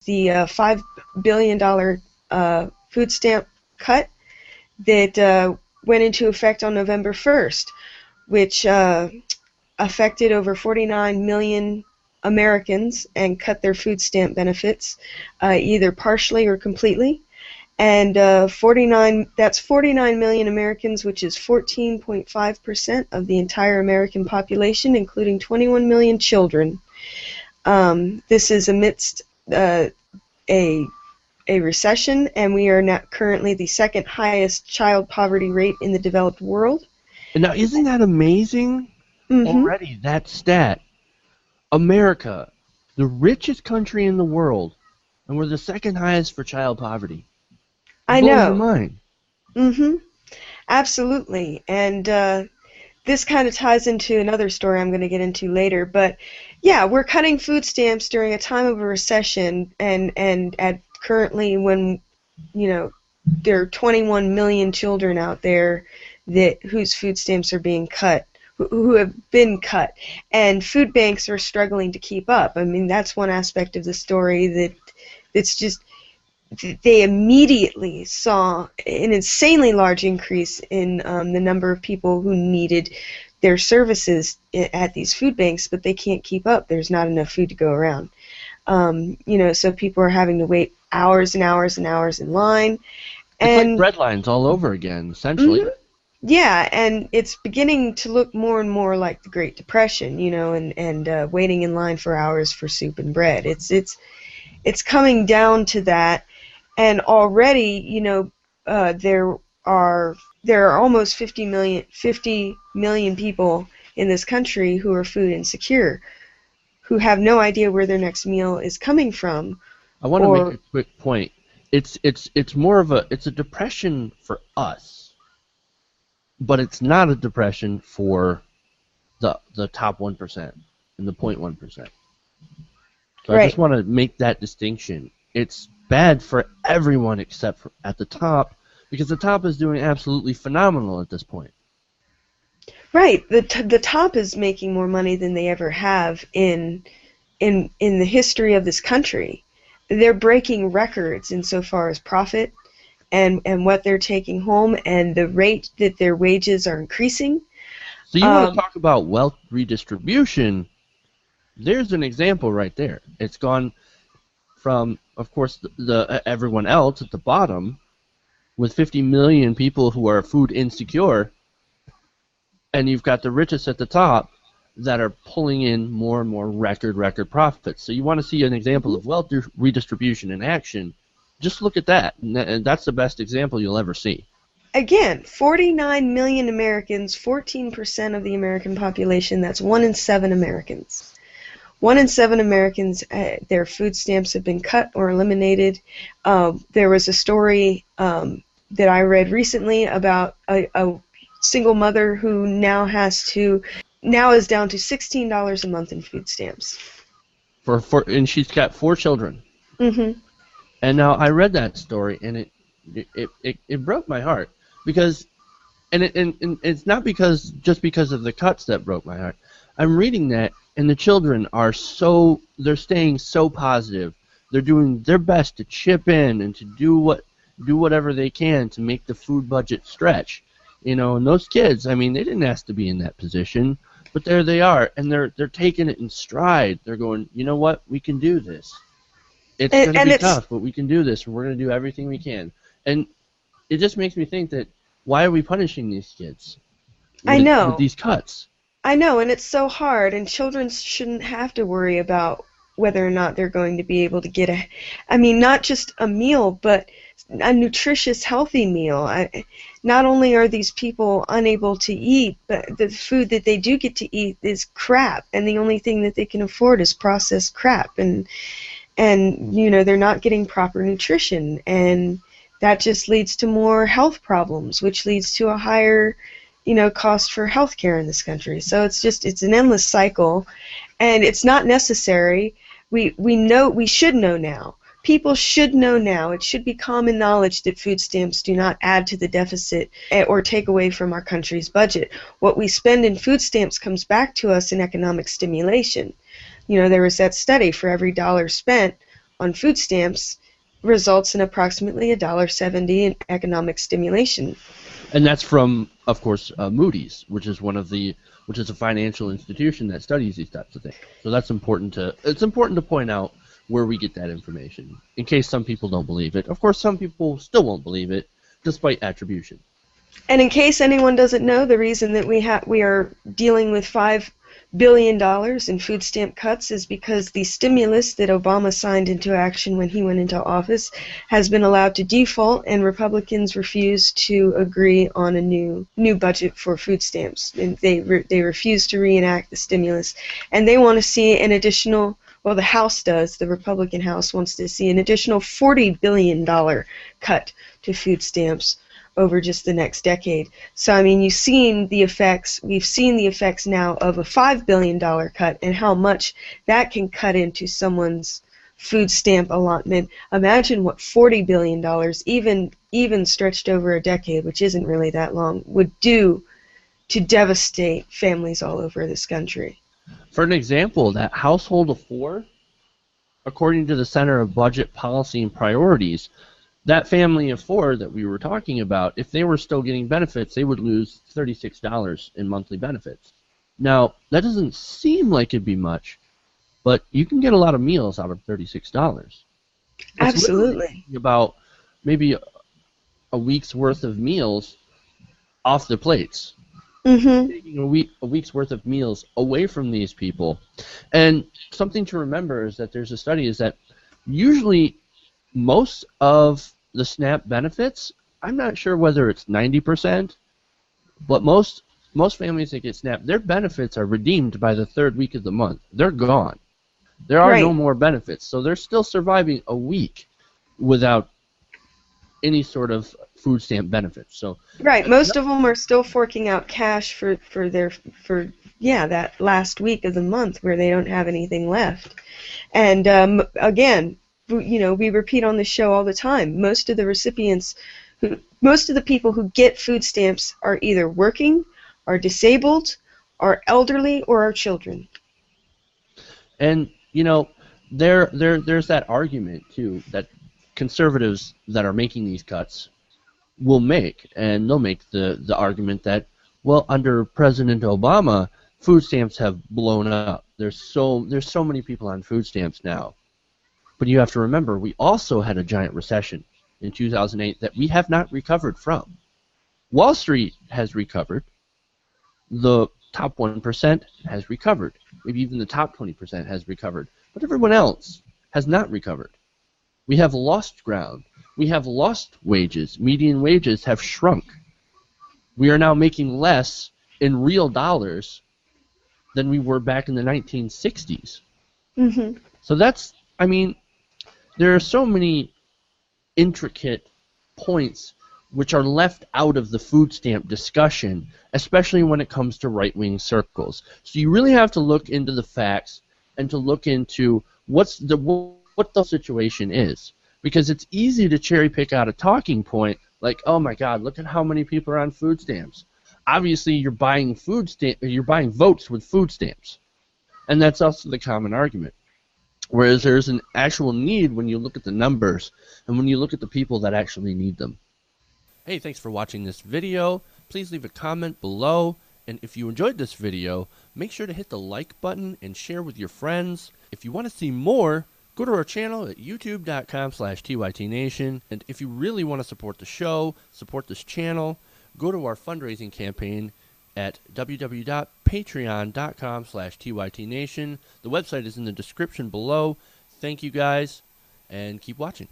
the $5 billion food stamp cut that went into effect on November 1st, which affected over 49 million Americans and cut their food stamp benefits either partially or completely. And that's 49 million Americans, which is 14.5% of the entire American population, including 21 million children. This is amidst a recession, and we are now currently the second highest child poverty rate in the developed world. Now, isn't that amazing? Already, that stat. America, the richest country in the world, and we're the second highest for child poverty. I know. Blows your mind. Absolutely. And this kind of ties into another story I'm going to get into later. But yeah, we're cutting food stamps during a time of a recession, and at currently when, you know, there are 21 million children out there whose food stamps are being cut, who have been cut, and food banks are struggling to keep up. I mean, that's one aspect of the story that's just, they immediately saw an insanely large increase in the number of people who needed their services at these food banks, but they can't keep up. There's not enough food to go around. You know, so people are having to wait hours and hours and hours in line. It's like bread lines all over again, essentially. Yeah, and it's beginning to look more and more like the Great Depression, you know, and waiting in line for hours for soup and bread. It's coming down to that, and already, you know, there are almost 50 million people in this country who are food insecure, who have no idea where their next meal is coming from. I want to make a quick point. It's more of a depression for us, but it's not a depression for the top 1% and the 0.1%. So right. I just want to make that distinction. It's bad for everyone except for at the top, because the top is doing absolutely phenomenal at this point. Right. The top is making more money than they ever have in the history of this country. They're breaking records insofar as profit and what they're taking home, and the rate that their wages are increasing. So you want to talk about wealth redistribution? There's an example right there. It's gone from, of course, the everyone else at the bottom, with 50 million people who are food insecure, and you've got the richest at the top that are pulling in more and more record profits. So you want to see an example of wealth redistribution in action, just look at that, and that's the best example you'll ever see. Again, 49 million Americans, 14% of the American population, that's 1 in 7 Americans. 1 in 7 Americans, their food stamps have been cut or eliminated. There was a story that I read recently about a single mother who now is down to $16 a month in food stamps. And she's got 4 children. Mm-hmm. And now I read that story, and it broke my heart, because, and it's not just because of the cuts that broke my heart. I'm reading that, and the children they're staying so positive. They're doing their best to chip in and to do whatever they can to make the food budget stretch. You know, and those kids, I mean, they didn't ask to be in that position, but there they are, and they're taking it in stride. They're going, you know what, we can do this. It's going to be tough, but we can do this, and we're going to do everything we can. And it just makes me think that, why are we punishing these kids with these cuts? I know, and it's so hard, and children shouldn't have to worry about whether or not they're going to be able to get not just a meal, but a nutritious, healthy meal. Not only are these people unable to eat, but the food that they do get to eat is crap, and the only thing that they can afford is processed crap, and you know, they're not getting proper nutrition, and that just leads to more health problems, which leads to a higher, you know, cost for health care in this country. So it's an endless cycle, and it's not necessary. We should know now. People should know now. It should be common knowledge that food stamps do not add to the deficit or take away from our country's budget. What we spend in food stamps comes back to us in economic stimulation. You know, there was that study, for every dollar spent on food stamps results in approximately $1.70 in economic stimulation. And that's from, of course, Moody's, which is a financial institution that studies these types of things. So that's important to point out where we get that information, in case some people don't believe it. Of course, some people still won't believe it, despite attribution. And in case anyone doesn't know, the reason that we are dealing with $5 billion in food stamp cuts is because the stimulus that Obama signed into action when he went into office has been allowed to default, and Republicans refuse to agree on a new budget for food stamps. And they refuse to reenact the stimulus, and they want to see an additional. Well, the House does. The Republican House wants to see an additional $40 billion cut to food stamps over just the next decade. So, I mean, we've seen the effects now of a $5 billion cut and how much that can cut into someone's food stamp allotment. Imagine what $40 billion, even stretched over a decade, which isn't really that long, would do to devastate families all over this country. For an example, that household of four, according to the Center of Budget Policy and Priorities, that family of four that we were talking about, if they were still getting benefits, they would lose $36 in monthly benefits. Now, that doesn't seem like it'd be much, but you can get a lot of meals out of $36. Absolutely. About maybe a week's worth of meals off the plates. Mm-hmm. Taking a week's worth of meals away from these people. And something to remember is that there's a study is that usually most of the SNAP benefits, I'm not sure whether it's 90%, but most families that get SNAP, their benefits are redeemed by the third week of the month. They're gone. There are no more benefits. So they're still surviving a week without any sort of food stamp benefits. So right, most of them are still forking out cash for that last week of the month where they don't have anything left. And again, we repeat on the show all the time. Most of the people who get food stamps are either working, are disabled, are elderly, or are children. And there's that argument too that conservatives that are making these cuts will make, and they'll make the argument that, well, under President Obama, food stamps have blown up. There's so many people on food stamps now. But you have to remember, we also had a giant recession in 2008 that we have not recovered from. Wall Street has recovered. The top 1% has recovered. Maybe even the top 20% has recovered. But everyone else has not recovered. We have lost ground. We have lost wages. Median wages have shrunk. We are now making less in real dollars than we were back in the 1960s. Mm-hmm. So there are so many intricate points which are left out of the food stamp discussion, especially when it comes to right-wing circles. So you really have to look into the facts and to look into what the situation is. Because it's easy to cherry pick out a talking point like, oh my God, look at how many people are on food stamps. Obviously, you're buying votes with food stamps. And that's also the common argument. Whereas there's an actual need when you look at the numbers and when you look at the people that actually need them. Hey, thanks for watching this video. Please leave a comment below. And if you enjoyed this video, make sure to hit the like button and share with your friends. If you want to see more, go to our channel at youtube.com/TYTNation. And if you really want to support the show, support this channel, go to our fundraising campaign at www.patreon.com/TYTNation. The website is in the description below. Thank you guys, and keep watching.